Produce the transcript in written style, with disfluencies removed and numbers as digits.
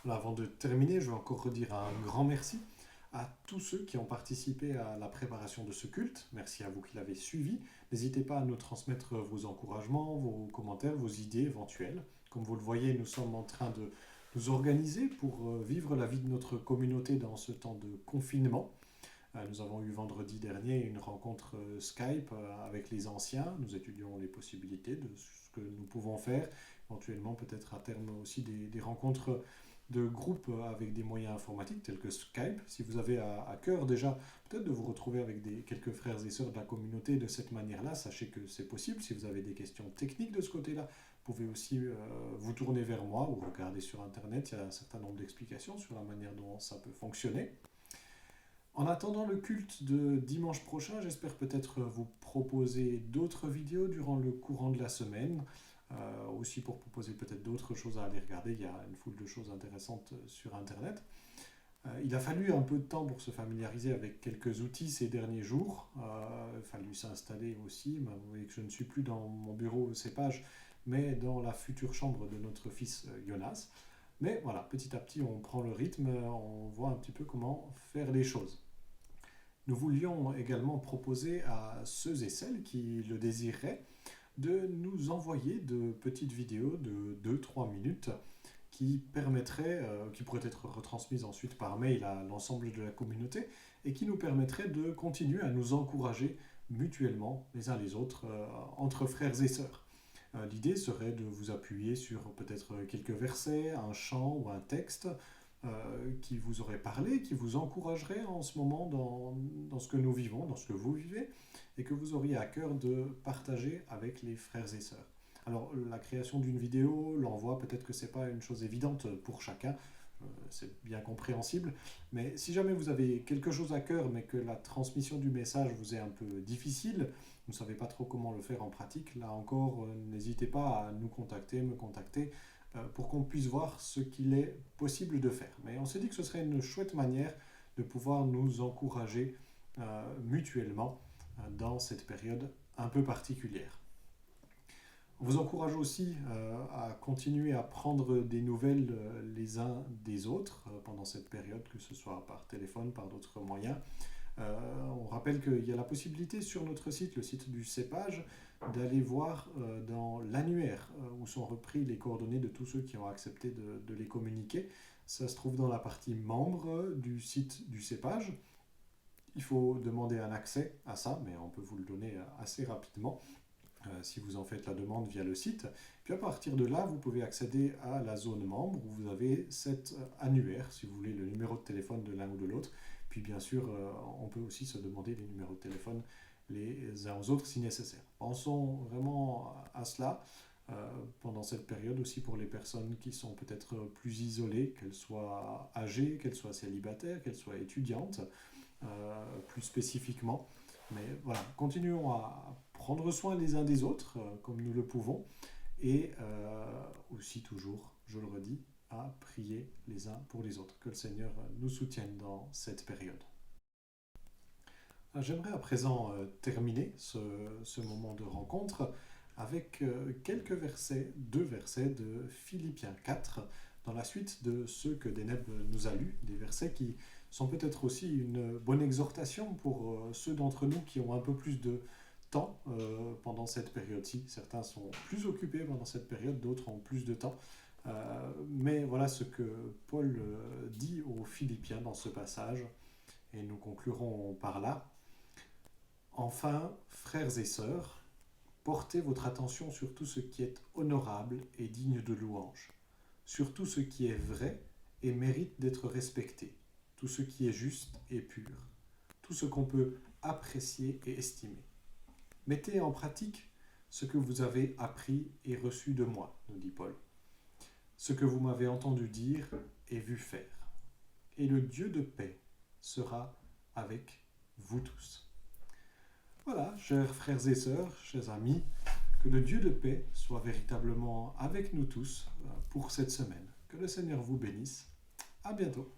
Voilà, avant de terminer, je veux encore redire un grand merci à tous ceux qui ont participé à la préparation de ce culte. Merci à vous qui l'avez suivi. N'hésitez pas à nous transmettre vos encouragements, vos commentaires, vos idées éventuelles. Comme vous le voyez, nous sommes en train de nous organiser pour vivre la vie de notre communauté dans ce temps de confinement. Nous avons eu vendredi dernier une rencontre Skype avec les anciens. Nous étudions les possibilités de ce que nous pouvons faire. Éventuellement, peut-être à terme aussi des rencontres de groupe avec des moyens informatiques tels que Skype. Si vous avez à cœur déjà peut-être de vous retrouver avec quelques frères et sœurs de la communauté de cette manière-là, sachez que c'est possible. Si vous avez des questions techniques de ce côté-là, vous pouvez aussi vous tourner vers moi ou regarder sur Internet. Il y a un certain nombre d'explications sur la manière dont ça peut fonctionner. En attendant le culte de dimanche prochain, j'espère peut-être vous proposer d'autres vidéos durant le courant de la semaine. Aussi pour proposer peut-être d'autres choses à aller regarder. Il y a une foule de choses intéressantes sur Internet. Il a fallu un peu de temps pour se familiariser avec quelques outils ces derniers jours. Il a fallu s'installer aussi. Vous voyez que je ne suis plus dans mon bureau cépage, mais dans la future chambre de notre fils Jonas. Mais voilà, petit à petit, on prend le rythme, on voit un petit peu comment faire les choses. Nous voulions également proposer à ceux et celles qui le désireraient de nous envoyer de petites vidéos de 2-3 minutes qui pourraient être retransmises ensuite par mail à l'ensemble de la communauté et qui nous permettraient de continuer à nous encourager mutuellement les uns les autres entre frères et sœurs. L'idée serait de vous appuyer sur peut-être quelques versets, un chant ou un texte qui vous aurait parlé, qui vous encouragerait en ce moment dans ce que nous vivons, dans ce que vous vivez, et que vous auriez à cœur de partager avec les frères et sœurs. Alors, la création d'une vidéo, l'envoi, peut-être que ce n'est pas une chose évidente pour chacun, c'est bien compréhensible, mais si jamais vous avez quelque chose à cœur, mais que la transmission du message vous est un peu difficile, vous ne savez pas trop comment le faire en pratique, là encore, n'hésitez pas à nous contacter, me contacter, pour qu'on puisse voir ce qu'il est possible de faire. Mais on s'est dit que ce serait une chouette manière de pouvoir nous encourager mutuellement dans cette période un peu particulière. On vous encourage aussi à continuer à prendre des nouvelles les uns des autres pendant cette période, que ce soit par téléphone, par d'autres moyens. On rappelle qu'il y a la possibilité sur notre site, le site du cépage, d'aller voir dans l'annuaire où sont repris les coordonnées de tous ceux qui ont accepté de les communiquer. Ça se trouve dans la partie membres du site du cépage. Il faut demander un accès à ça, mais on peut vous le donner assez rapidement si vous en faites la demande via le site. Puis à partir de là, vous pouvez accéder à la zone membre où vous avez cet annuaire, si vous voulez le numéro de téléphone de l'un ou de l'autre. Puis bien sûr, on peut aussi se demander les numéros de téléphone les uns aux autres si nécessaire. Pensons vraiment à cela pendant cette période aussi pour les personnes qui sont peut-être plus isolées, qu'elles soient âgées, qu'elles soient célibataires, qu'elles soient étudiantes, plus spécifiquement. Mais voilà, continuons à prendre soin les uns des autres comme nous le pouvons et aussi toujours, je le redis, à prier les uns pour les autres. Que le Seigneur nous soutienne dans cette période. J'aimerais à présent terminer ce moment de rencontre avec quelques versets, 2 versets de Philippiens 4, dans la suite de ceux que Deneb nous a lus, des versets qui sont peut-être aussi une bonne exhortation pour ceux d'entre nous qui ont un peu plus de temps pendant cette période-ci. Certains sont plus occupés pendant cette période, d'autres ont plus de temps. Mais voilà ce que Paul dit aux Philippiens dans ce passage, et nous conclurons par là. Enfin, frères et sœurs, portez votre attention sur tout ce qui est honorable et digne de louange, sur tout ce qui est vrai et mérite d'être respecté, tout ce qui est juste et pur, tout ce qu'on peut apprécier et estimer. Mettez en pratique ce que vous avez appris et reçu de moi, nous dit Paul, ce que vous m'avez entendu dire et vu faire. Et le Dieu de paix sera avec vous tous. Voilà, chers frères et sœurs, chers amis, que le Dieu de paix soit véritablement avec nous tous pour cette semaine. Que le Seigneur vous bénisse. À bientôt.